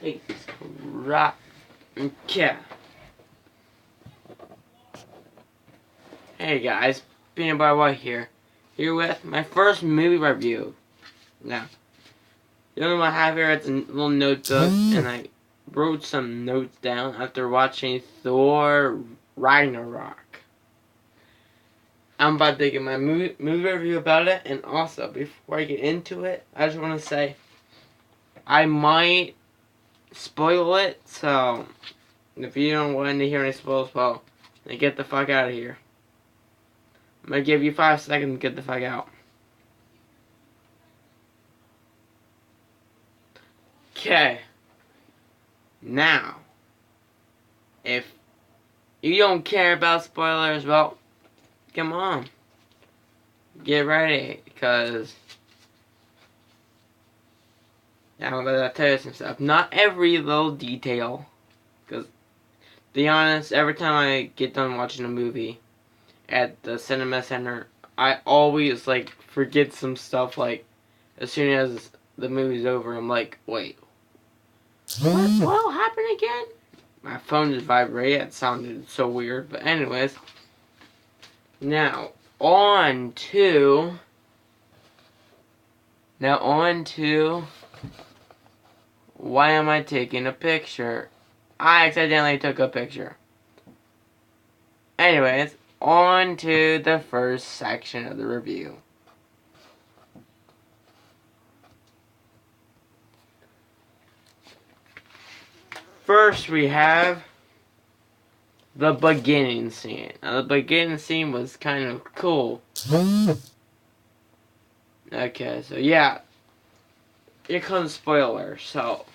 Hey, right. Okay. Hey guys, Peanut Butter White here. Here with my first movie review. Now, the only one I have here is a little notebook, and I wrote some notes down after watching Thor Ragnorok. I'm about to give my movie review about it, and also, before I get into it, I just want to say, I might spoil it, so if you don't want to hear any spoilers, well, then get the fuck out of here. I'm gonna give you 5 seconds to get the fuck out. Okay. Now, if you don't care about spoilers, well, come on. Get ready, because I'm about to tell you some stuff. Not every little detail, because, to be honest, every time I get done watching a movie at the cinema center, I always, forget some stuff, as soon as the movie's over, I'm like, wait, what happened again? My phone just vibrated. It sounded so weird. But anyways, now on to why am I taking a picture? I accidentally took a picture. Anyways, on to the first section of the review. First, we have the beginning scene. Now, the beginning scene was kind of cool. Okay, so yeah, here comes spoiler. So,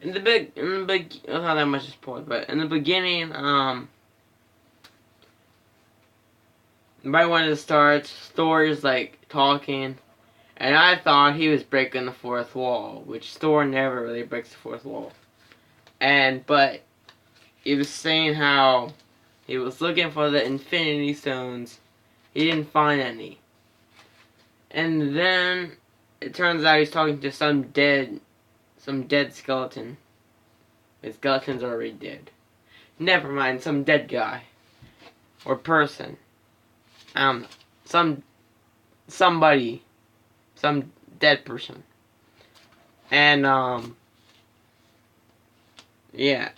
not that much is spoiled, but in the beginning, right when it starts, Thor is talking, and I thought he was breaking the fourth wall, which Thor never really breaks the fourth wall. But he was saying how he was looking for the Infinity Stones. He didn't find any. And then it turns out he's talking to some dead skeleton. His skeleton's already dead. Never mind, some dead guy. Or person. I don't know. Somebody. Some dead person. And, yeah.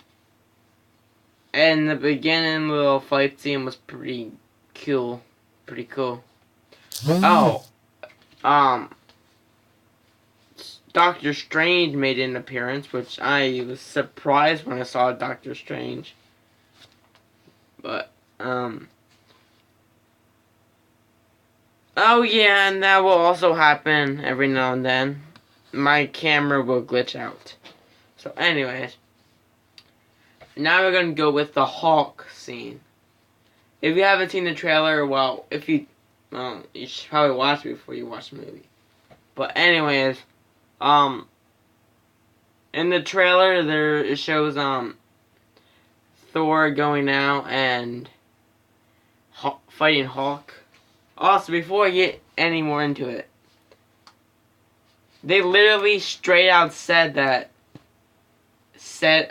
And the beginning little fight scene was pretty cool. Oh, Doctor Strange made an appearance, which I was surprised when I saw Doctor Strange. But, oh yeah, and that will also happen every now and then. My camera will glitch out. So anyways, now we're gonna go with the Hulk scene. If you haven't seen the trailer, well, you should probably watch it before you watch the movie. But anyways, in the trailer it shows Thor going out and fighting Hulk. Also, before I get any more into it, they literally straight out said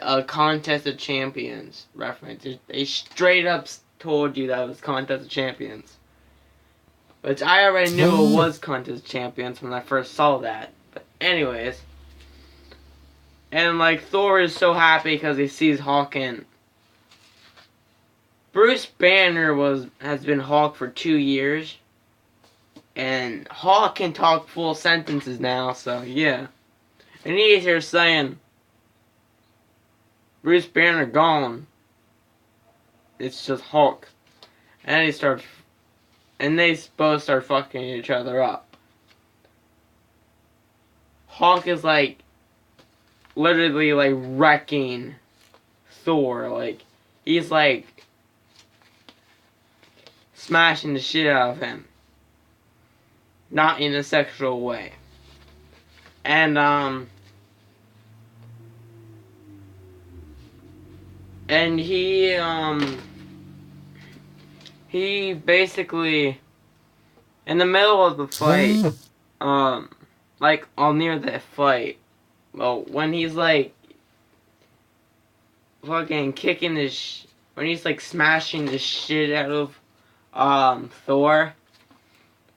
a Contest of Champions reference. They straight up told you that it was Contest of Champions. Which I already knew it was Contest of Champions when I first saw that. But anyways. And Thor is so happy because he sees Hulk, and Bruce Banner has been Hulk for 2 years. And Hulk can talk full sentences now, so yeah. And he's here saying, Bruce Banner gone. It's just Hulk. And they both start fucking each other up. Hulk is literally wrecking Thor. He's smashing the shit out of him. Not in a sexual way. And he basically, in the middle of the fight, all near the fight, well, when he's fucking kicking when he's like smashing the shit out of Thor.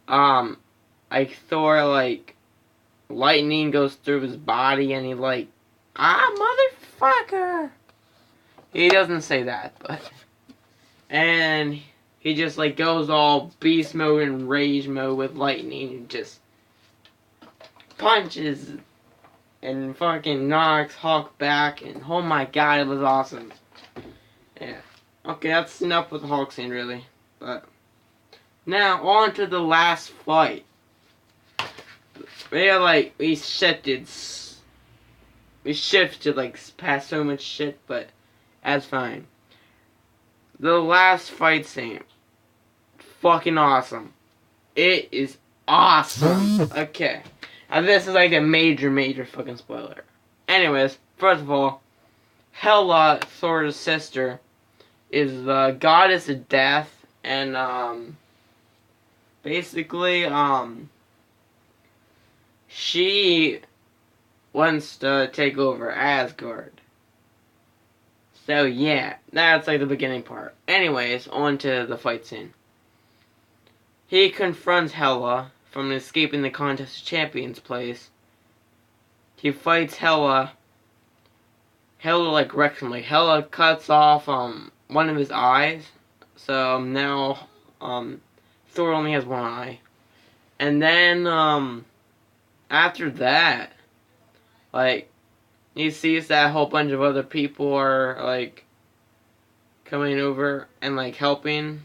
Like Thor, like lightning goes through his body and he like, motherfucker. He doesn't say that, but and he just like goes all beast mode and rage mode with lightning and just punches and fucking knocks Hulk back, and oh my god, it was awesome. Yeah. Okay, that's enough with the Hulk scene, really. But now on to the last fight. We shifted like past so much shit, but that's fine. The last fight scene, fucking awesome. It is awesome. Okay. Now this is like a major fucking spoiler. Anyways, first of all, Hela, Thor's sister, is the goddess of death, and basically she wants to take over Asgard. So yeah, that's like the beginning part. Anyways, on to the fight scene. He confronts Hela from escaping the Contest of Champions place. He fights Hela. Hela like wrecks him. Like Hela cuts off one of his eyes. So now Thor only has one eye. And then after that, like he sees that a whole bunch of other people are like coming over and like helping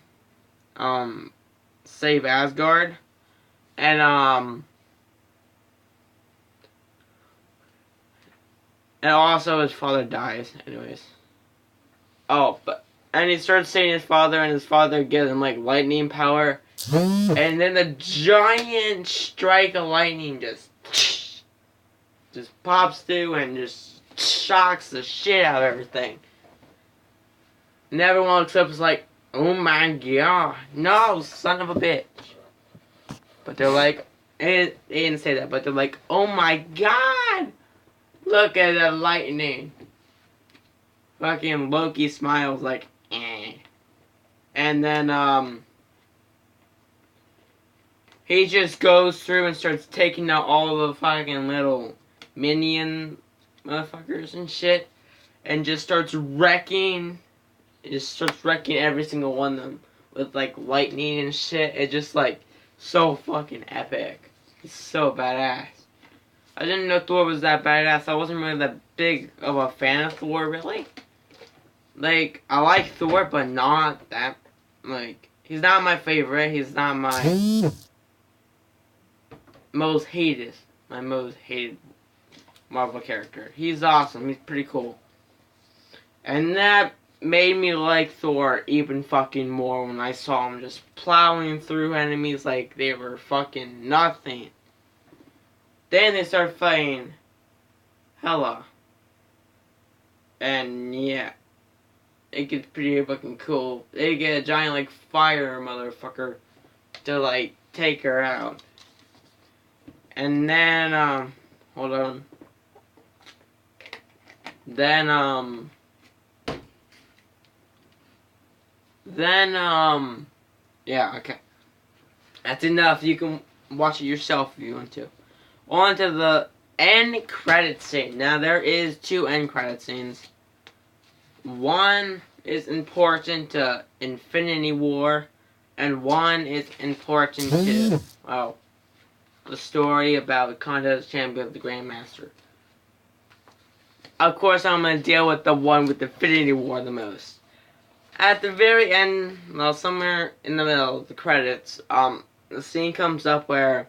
save Asgard. And also his father dies, anyways. And he starts seeing his father, and his father gives him like lightning power. And then the giant strike of lightning just pops through and just shocks the shit out of everything. And everyone looks up and is like, oh my god, no, son of a bitch. But they're like, they didn't say that, but they're like, oh my god, look at the lightning. Fucking Loki smiles like, eh. And then, he just goes through and starts taking out all the fucking little minion motherfuckers and shit. And just starts wrecking. It just starts wrecking every single one of them with like lightning and shit. It's just like so fucking epic. It's so badass. I didn't know Thor was that badass. I wasn't really that big of a fan of Thor, really. Like, I like Thor, but not that, like, he's not my favorite. He's not my most hated Marvel character. He's awesome. He's pretty cool. And that made me like Thor even fucking more when I saw him just plowing through enemies like they were fucking nothing. Then they start fighting Hela. And yeah, it gets pretty fucking cool. They get a giant like fire motherfucker to like take her out. And then hold on. Then yeah, okay. That's enough. You can watch it yourself if you want to. On to the end credit scene. Now, there is 2 end credit scenes. One is important to Infinity War, and one is important to, the story about the Contest Champion of the Grandmaster. Of course, I'm going to deal with the one with Infinity War the most. At the very end, well, somewhere in the middle of the credits, the scene comes up where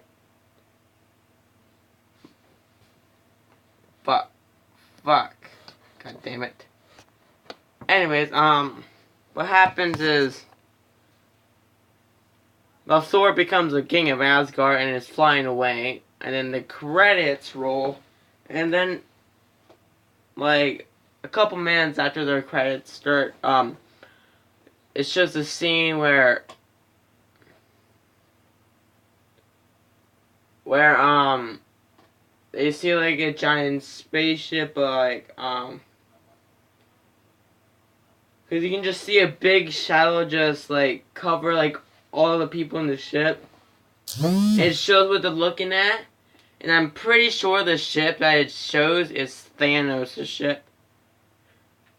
Fuck. God damn it. Anyways, what happens is, well, Thor becomes the king of Asgard and is flying away, and then the credits roll, and then, like, a couple minutes after their credits start, it shows a scene where they see like a giant spaceship, Because you can just see a big shadow just, like, cover, like, all the people in the ship. It shows what they're looking at. And I'm pretty sure the ship that it shows is Thanos' ship.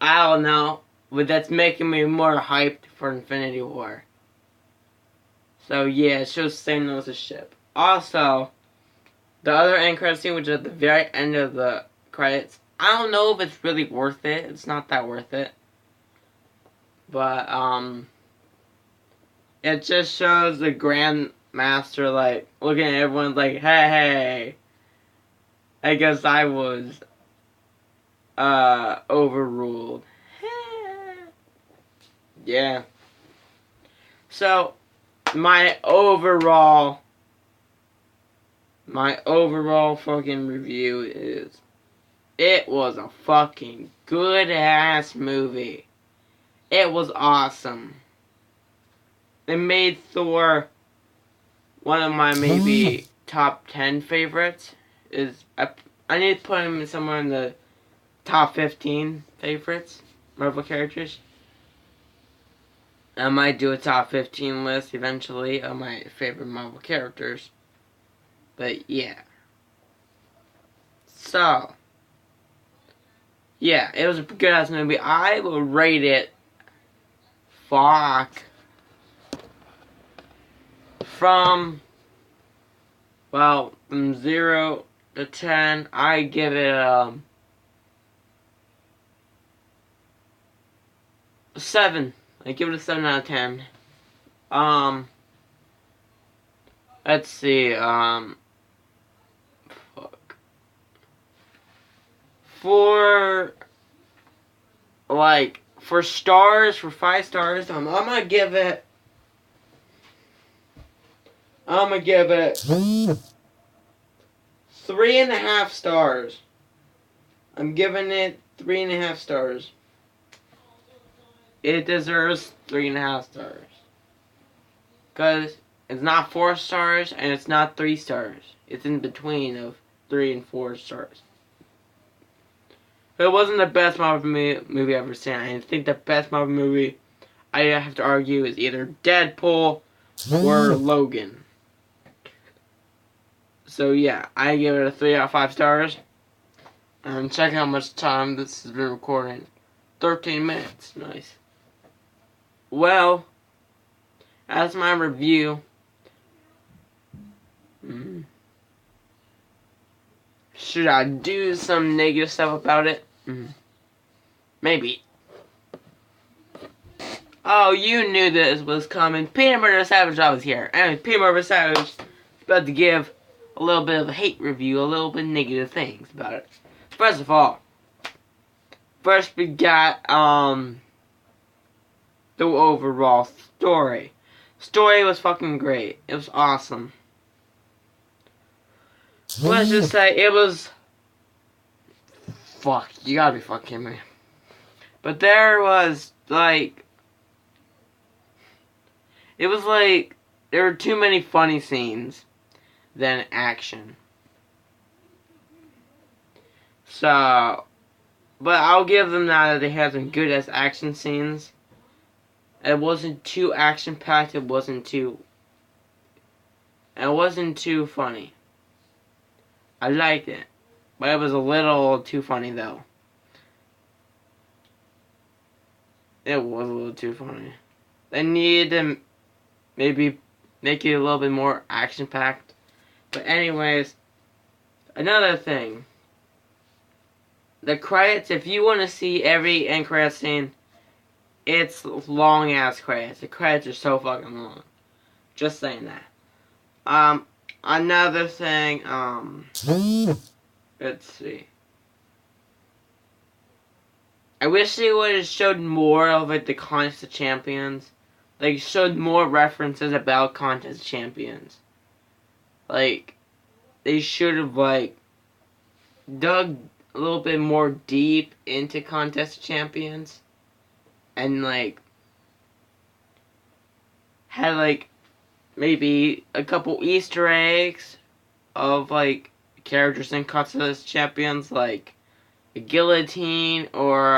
I don't know. But that's making me more hyped for Infinity War. So, yeah, it shows Thanos' ship. Also, the other end credit scene, which is at the very end of the credits, I don't know if it's really worth it. It's not that worth it. But, it just shows the Grandmaster, like, looking at everyone like, hey, I guess I was, overruled. Yeah. So, my overall fucking review is, it was a fucking good-ass movie. It was awesome. It made Thor one of my maybe top 10 favorites. I need to put him somewhere in the top 15 favorites, Marvel characters. I might do a top 15 list eventually of my favorite Marvel characters. But yeah. So, yeah, it was a good ass movie. I will rate it, fuck, from 0 to 10, I give it, 7. I give it a 7 out of 10. Let's see, fuck. For 5 stars, I'm gonna give it 3.5 stars. I'm giving it 3.5 stars. It deserves 3.5 stars. Because it's not 4 stars and it's not 3 stars. It's in between of 3 and 4 stars. But it wasn't the best Marvel movie I've ever seen. I think the best Marvel movie, I have to argue, is either Deadpool or Logan. So yeah, I give it a 3 out of 5 stars. And check how much time this has been recording. 13 minutes. Nice. Well, that's my review. Should I do some negative stuff about it? Maybe. Oh, you knew this was coming. Peanut Butter Savage, I was here. And Peanut Butter Savage is about to give a little bit of a hate review, a little bit negative things about it. First of all, we got, the overall story. Story was fucking great. It was awesome. Let's just say it was... Fuck, you gotta be fucking kidding me. But there was, like... It was like... There were too many funny scenes than action. So... But I'll give them that they had some good ass action scenes. It wasn't too action-packed, it wasn't too funny. I liked it. But it was a little too funny, though. It was a little too funny. They needed to maybe make it a little bit more action-packed. But anyways, another thing. The credits, if you want to see every end credit scene, it's long-ass credits. The credits are so fucking long. Just saying that. Another thing, let's see. I wish they would have showed more of the Contest of Champions. Like, showed more references about Contest of Champions. Like, they should have, dug a little bit more deep into Contest of Champions. And, had, maybe a couple Easter eggs of, characters in Contest of Champions, like a Guillotine or,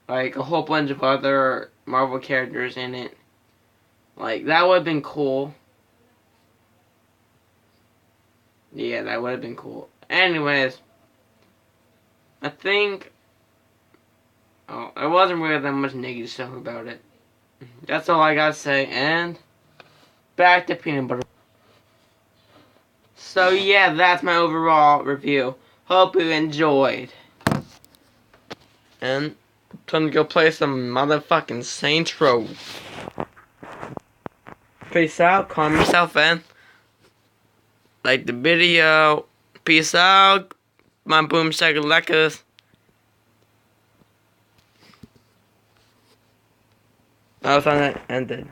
like a whole bunch of other Marvel characters in it. Like, that would have been cool. Yeah, that would have been cool. Anyways, I think... Oh, there wasn't really that much negative stuff about it. That's all I gotta say, and... Back to peanut butter. So yeah, that's my overall review. Hope you enjoyed. And time to go play some motherfucking Saints Row. Peace out, calm yourself in. Like the video. Peace out, my boom shakalakas. I was on it ended.